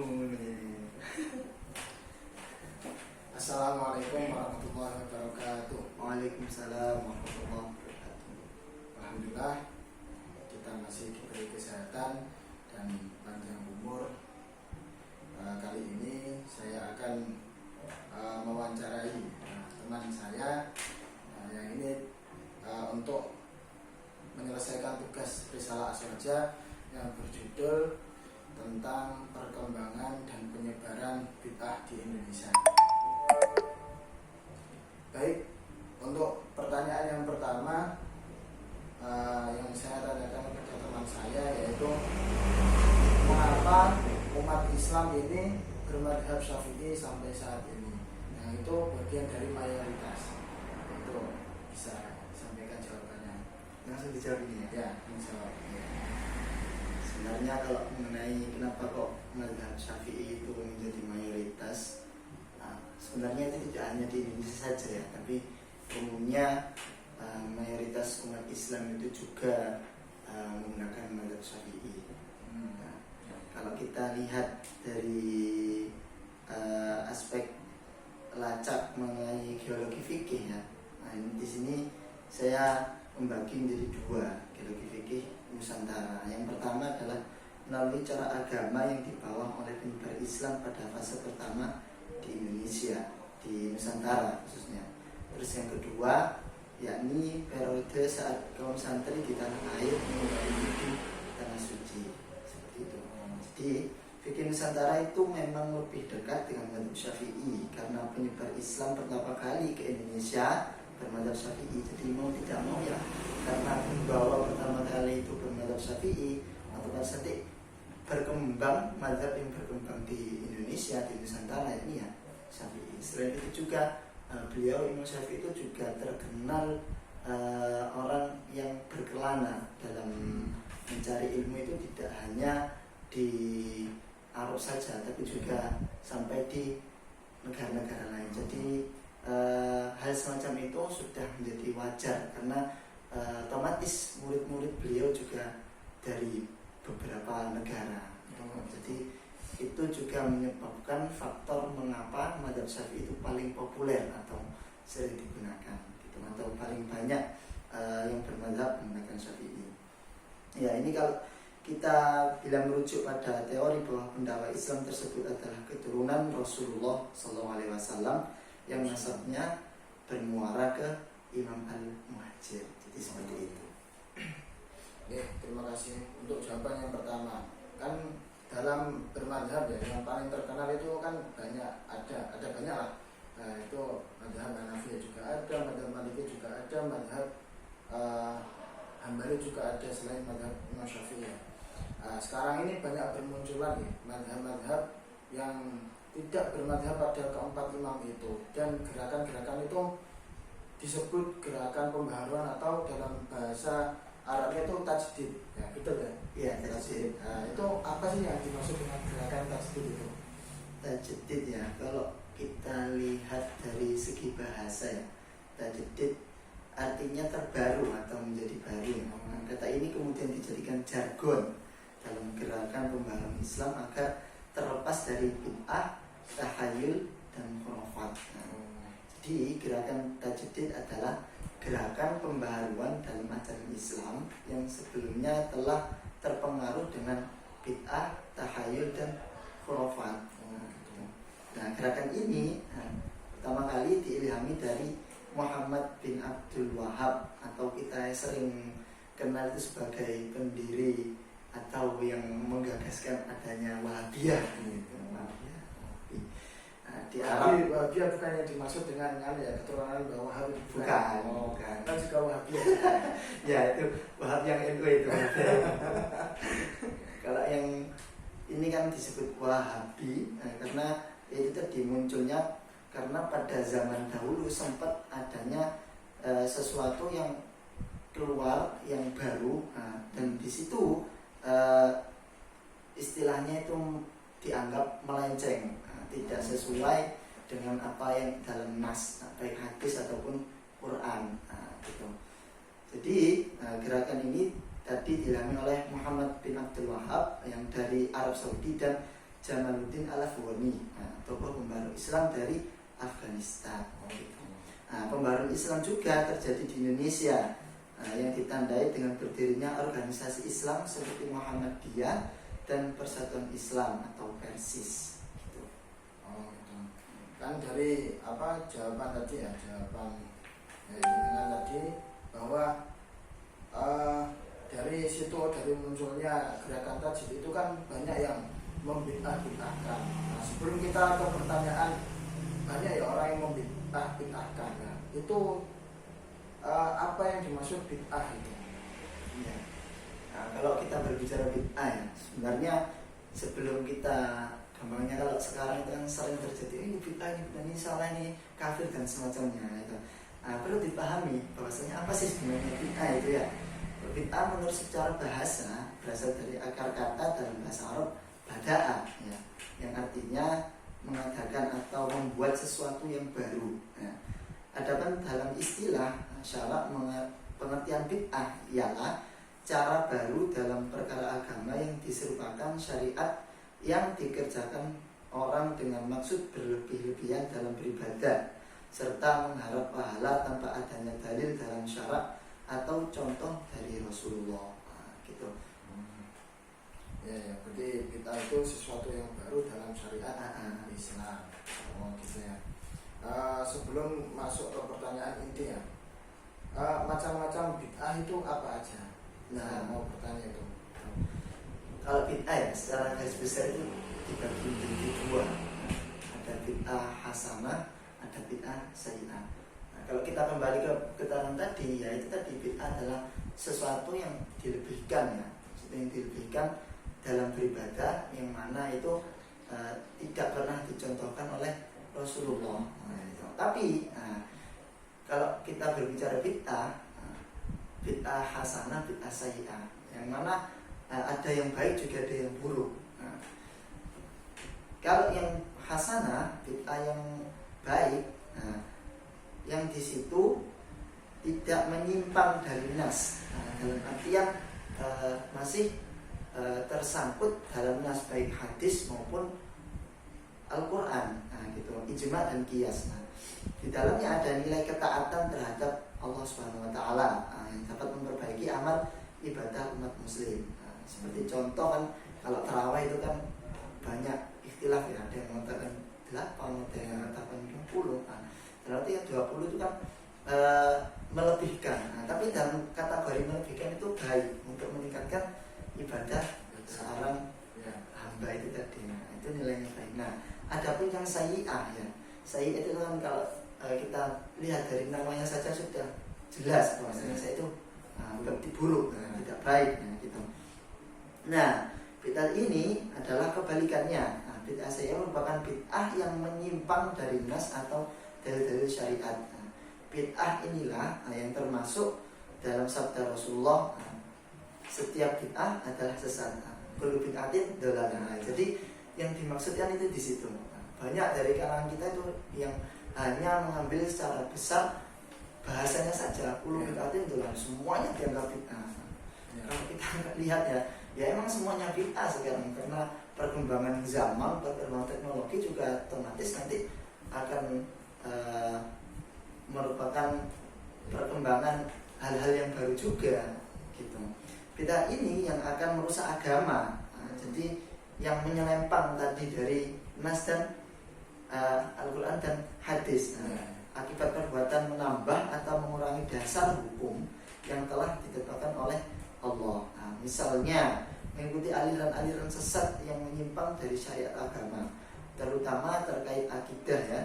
Assalamualaikum warahmatullahi wabarakatuh. Waalaikumsalam warahmatullahi wabarakatuh. Alhamdulillah kita masih diberi kesehatan dan panjang umur. Kali ini saya akan mewawancarai teman saya yang ini untuk menyelesaikan tugas risalah aswaja yang berjudul tentang perkembangan dan penyebaran bid'ah di Indonesia. Baik, untuk pertanyaan yang pertama yang saya tanyakan kepada teman saya, yaitu mengapa umat Islam ini bermadhab Syafi'i sampai saat ini? Nah, itu bagian dari mayoritas. Itu bisa sampaikan jawabannya. Langsung dijawab ini ya? Ya, menjawab. Ya. Sebenarnya kalau mengenai kenapa kok mazhab Syafi'i itu menjadi mayoritas, sebenarnya itu tidak hanya di Indonesia saja ya, tapi umumnya mayoritas umat Islam itu juga menggunakan mazhab Syafi'i. Kalau kita lihat dari aspek lacak mengenai geologi fikih ya, di sini saya membagi menjadi dua geologi fikih Nusantara. Yang pertama adalah melalui cara agama yang dibawa oleh penyebar Islam pada fase pertama di Indonesia, di Nusantara khususnya. Terus yang kedua yakni periode saat kaum santri di tanah air menyebar di tanah suci, seperti itu. Jadi fikih Nusantara itu memang lebih dekat dengan mazhab Syafi'i karena penyebar Islam pertama kali ke Indonesia bermadzhab Syafi'i. Jadi mau tidak mau ya, karena pembawa pertama kali itu bermadzhab Syafi'i, otomatis nanti berkembang mazhab yang berkembang di Indonesia, di Nusantara ini ya Syafi'i. Selain itu juga beliau Imam Syafi'i itu juga terkenal orang yang berkelana dalam mencari ilmu. Itu tidak hanya di Arab saja, tapi juga sampai di negara-negara lain. Jadi hal semacam itu sudah menjadi wajar karena otomatis murid-murid beliau juga dari beberapa negara. Jadi itu juga menyebabkan faktor mengapa mazhab Syafi'i itu paling populer atau sering digunakan gitu, atau paling banyak yang bermadzhab menggunakan Syafi'i. Ya, ini kalau kita bila merujuk pada teori bahwa pendakwa Islam tersebut adalah keturunan Rasulullah SAW yang nasabnya bermuara ke Imam Al-Muhajir. Jadi seperti itu. Oke, terima kasih untuk jawaban yang pertama. Kan dalam bermadhab ya, yang paling terkenal itu kan ada banyak lah. Nah, itu madhab Hanafi juga ada, madhab Maliki juga ada, madhab Hambali juga ada selain madhab Imam Syafi'i. Nah, sekarang ini banyak bermunculan nih madhab-madhab yang tidak bermadhab pada keempat imam itu, dan gerakan-gerakan itu disebut gerakan pembaharuan atau dalam bahasa Arabnya itu tajdid, ya betul ya? Iya, tajdid. Nah, itu apa sih yang dimaksud dengan gerakan tajdid itu? Tajdid ya, kalau kita lihat dari segi bahasa ya, tajdid artinya terbaru atau menjadi baru. Nah, kata ini kemudian dijadikan jargon dalam gerakan pembaharuan Islam agar terlepas dari bid'ah, tahayul, dan khurafat. Jadi gerakan tajdid adalah gerakan pembaharuan dalam ajaran Islam yang sebelumnya telah terpengaruh dengan bid'ah, tahayul, dan khurafat. Nah, gerakan ini pertama kali diilhami dari Muhammad bin Abdul Wahab, atau kita sering kenal itu sebagai pendiri atau yang menggagaskan adanya Wahabiyah gitu. Di Arab Wahabiyah bukan yang dimaksud dengan ya keturunan bahwa Wahab bukan. Kan juga Wahabiyah. Ya, itu Wahab yang NU itu. Kalau yang ini kan disebut Wahabi karena itu tadi munculnya karena pada zaman dahulu sempat adanya sesuatu yang keluar yang baru, dan di situ istilahnya itu dianggap melenceng, tidak sesuai dengan apa yang dalam nas, baik hadis ataupun Quran, gitu. Jadi gerakan ini tadi dialami oleh Muhammad bin Abdul Wahab yang dari Arab Saudi, dan Jamaluddin Al-Afghani, tokoh pembaru Islam dari Afghanistan. Pembaruan Islam juga terjadi di Indonesia, yang ditandai dengan berdirinya organisasi Islam seperti Muhammadiyah dan Persatuan Islam atau Persis. Gitu. Gitu. Kan dari jawaban tadi ya, dengan tadi bahwa dari situ, dari munculnya gerakan tajdid itu kan banyak yang membid'ah-bid'ahkan. Nah, sebelum kita ke pertanyaan banyak ya orang yang membid'ah-bid'ahkan, ya. Itu apa yang dimaksud bid'ah itu? Ya. Nah, kalau kita berbicara bid'ah ya, sebenarnya sebelum kita gampangnya kalau sekarang itu kan sering terjadi ini bid'ah, ini salah, ini kafir dan semacamnya itu. Perlu dipahami bahwasanya apa sih sebenarnya bid'ah itu ya. Bid'ah menurut secara bahasa berasal dari akar kata dalam bahasa Arab bada'ah ya, yang artinya mengadakan atau membuat sesuatu yang baru ya. Adapun dalam istilah syarak pengertian bid'ah ialah cara baru dalam perkara agama yang diserupakan syariat yang dikerjakan orang dengan maksud berlebih-lebihan dalam beribadah serta mengharap pahala tanpa adanya dalil dalam syarak atau contoh dari Rasulullah. Gitu. Ya, berarti bid'ah itu sesuatu yang baru dalam syariat Islam. Gitu ya. Sebelum masuk ke pertanyaan inti ya, macam-macam bid'ah itu apa aja? Nah, mau bertanya itu. Kalau bid'ah ya, secara garis besar itu dibagi menjadi dua. Ada bid'ah hasanah, ada bid'ah sayyi'ah. Nah, kalau kita kembali ke keterangan tadi, ya itu tadi bid'ah adalah sesuatu yang dilebihkan ya, sesuatu yang dilebihkan dalam beribadah yang mana itu tidak pernah dicontohkan oleh Rasulullah. Tapi kalau kita berbicara bid'ah, bid'ah hasanah, bid'ah sayyi'ah, yang mana ada yang baik juga ada yang buruk. Kalau yang hasanah, bid'ah yang baik, yang di situ tidak menyimpang dari nas, dalam artian masih tersangkut dalam nas baik hadis maupun Al-Quran, gitu, ijma dan qiyas. Di dalamnya ada nilai ketaatan terhadap Allah Subhanahu Wa Taala yang dapat memperbaiki amal ibadah umat Muslim. Seperti contoh kan, kalau tarawih itu kan banyak ikhtilaf ya, ada yang mengatakan 8, ada yang mengatakan 20. Berarti yang 20 itu kan melebihkan. Tapi dalam kategori melebihkan itu baik untuk meningkatkan ibadah seorang hamba itu tadi. Itu nilainya baik. Nah, adapun yang sayyi'ah ya, sayyi'ah itu kan kalau kita lihat dari namanya saja sudah jelas bahwasanya saya itu berarti buruk, tidak baik gitu. Nah, bid'ah ini adalah kebalikannya. Bid'ah sayyi'ah merupakan bid'ah yang menyimpang dari nas atau dalil-dalil syariat. Bid'ah inilah yang termasuk dalam sabda Rasulullah, setiap bid'ah adalah sesat. Kullu bid'atin dalalah. Jadi yang dimaksudkan itu di situ. Banyak dari kalangan kita itu yang hanya mengambil secara besar bahasanya saja, kullu bid'atin dalalah, semuanya dianggap bid'ah. Kalau kita lihat ya emang semuanya bid'ah sekarang, karena perkembangan zaman, perkembangan teknologi juga otomatis nanti akan merupakan perkembangan hal-hal yang baru juga gitu. Bid'ah ini yang akan merusak agama. Jadi yang menyelempang tadi dari nas dan Al-Quran dan hadis, akibat perbuatan menambah atau mengurangi dasar hukum yang telah ditetapkan oleh Allah. Misalnya mengikuti aliran-aliran sesat yang menyimpang dari syariat agama, terutama terkait akidah ya,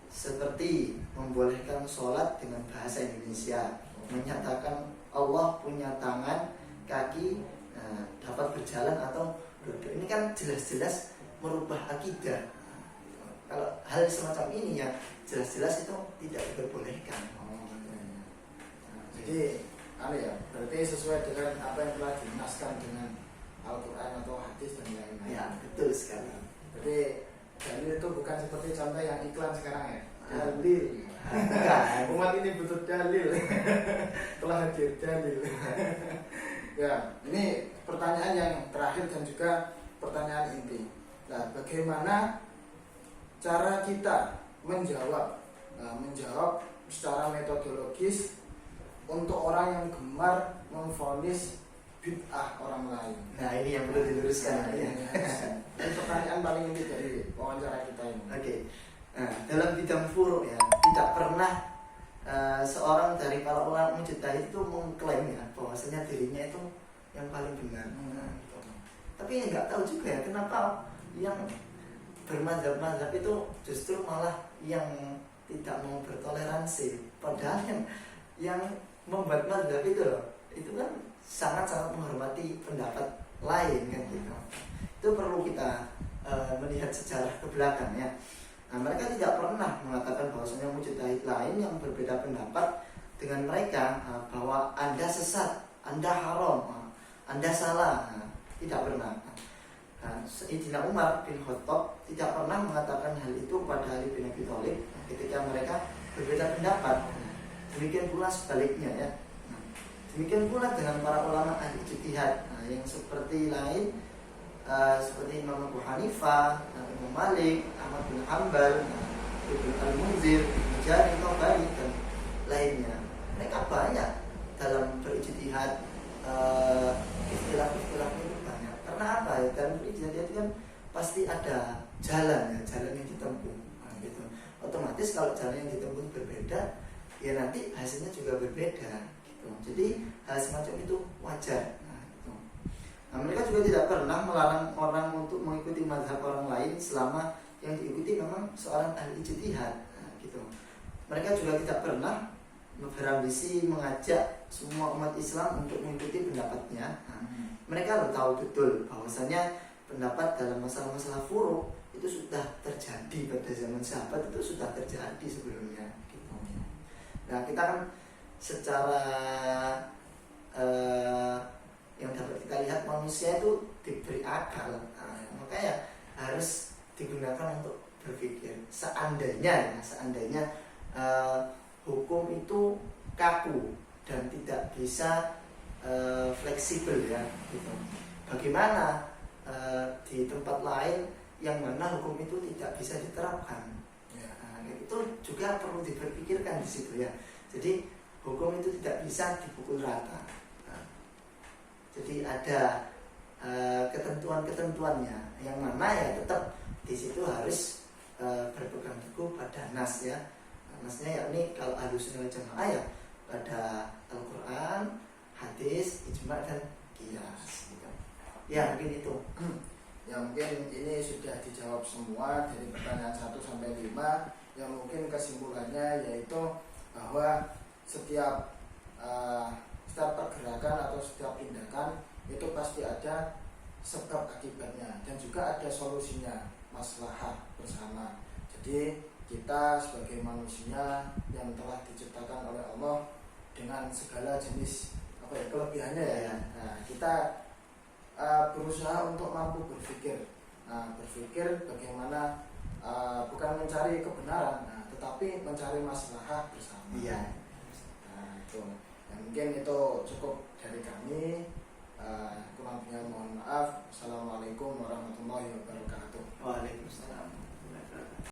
seperti membolehkan sholat dengan bahasa Indonesia, menyatakan Allah punya tangan, kaki, dapat berjalan atau duduk. Ini kan jelas-jelas merubah akidah. Kalau hal semacam ini ya jelas-jelas itu tidak diperbolehkan. Jadi berarti sesuai dengan apa yang telah dinaskan dengan Al-Quran atau hadis dan lain-lain. Ya, betul sekali. Jadi dalil itu bukan seperti contoh yang iklan sekarang ya. Dalil. Umat ini butuh dalil. Telah hadir dalil. Ya, ini pertanyaan yang terakhir dan juga pertanyaan inti. Nah, bagaimana cara kita menjawab secara metodologis untuk orang yang gemar memvonis bid'ah orang lain. Nah, ini yang perlu diluruskan. Ini pertanyaan paling inti dari wawancara kita ini. Oke. Nah, dalam bidang furu ya, tidak pernah seorang dari para ulama mujtahid itu mengklaim ya bahwasanya dirinya itu yang paling benar. Nah, gitu. Tapi nggak tahu juga ya kenapa yang bermadzhab-madzhab itu justru malah yang tidak mau bertoleransi, padahal yang membuat madzhab itu loh, itu kan sangat-sangat menghormati pendapat lain kan gitu. Itu perlu kita melihat sejarah ke belakang ya. Nah, mereka tidak pernah mengatakan bahwasanya mujtahid lain yang berbeda pendapat dengan mereka bahwa Anda sesat, Anda haram, Anda salah. Nah, tidak pernah. Sayyidina Umar bin Khattab tidak pernah mengatakan hal itu pada Ali bin Abi Thalib ketika mereka berbeda pendapat. Demikian pula sebaliknya ya. Demikian pula dengan para ulama ahli ijtihad yang seperti lain, seperti Imam Abu Hanifah, Imam Malik, Ahmad bin Hanbal, Ibnu Al-Munzir, Ibnu Jarir, Tabari dan lainnya. Mereka banyak dalam berijtihad, istilah-istilahnya itu banyak. Karena apa ya? Dalam berijtihad itu kan pasti ada jalan ya, jalan yang ditempuh. Nah, gitu. Otomatis kalau jalan yang ditempuh berbeda, ya nanti hasilnya juga berbeda. Gitu. Jadi hal semacam itu wajar. Nah, mereka juga tidak pernah melarang orang untuk mengikuti mazhab orang lain selama yang diikuti memang seorang ahli ijtihad. Nah, gitu. Mereka juga tidak pernah berambisi mengajak semua umat Islam untuk mengikuti pendapatnya. Nah, mereka tahu betul bahwasanya pendapat dalam masalah-masalah furu itu sudah terjadi pada zaman sahabat, itu sudah terjadi sebelumnya. Gitu. Nah, kita kan secara yang dapat kita lihat manusia itu diberi akal, makanya harus digunakan untuk berpikir. Seandainya hukum itu kaku dan tidak bisa fleksibel ya, gitu. Bagaimana di tempat lain yang mana hukum itu tidak bisa diterapkan? Nah, itu juga perlu diperpikirkan di situ ya. Jadi hukum itu tidak bisa dipukul rata. Jadi ada ketentuan-ketentuannya yang mana ya tetap di situ harus berpegang teguh pada nas ya. Nasnya yakni kalau Ahlussunnah wal Jamaah ya pada Al-Qur'an, hadis, ijma dan qiyas gitu. Ya mungkin itu. Ya mungkin ini sudah dijawab semua dari pertanyaan 1 sampai 5. Yang mungkin kesimpulannya yaitu bahwa setiap pergerakan atau setiap tindakan itu pasti ada sebab akibatnya dan juga ada solusinya, maslahah bersama. Jadi kita sebagai manusia yang telah diciptakan oleh Allah dengan segala jenis kelebihannya ya. Nah, kita berusaha untuk mampu berpikir, berpikir bagaimana bukan mencari kebenaran, tetapi mencari maslahah bersama. Iya. Nah, itu. Ya, mungkin itu cukup dari kami. Kurang lebihnya mohon maaf. Assalamualaikum warahmatullahi wabarakatuh. Waalaikumsalam.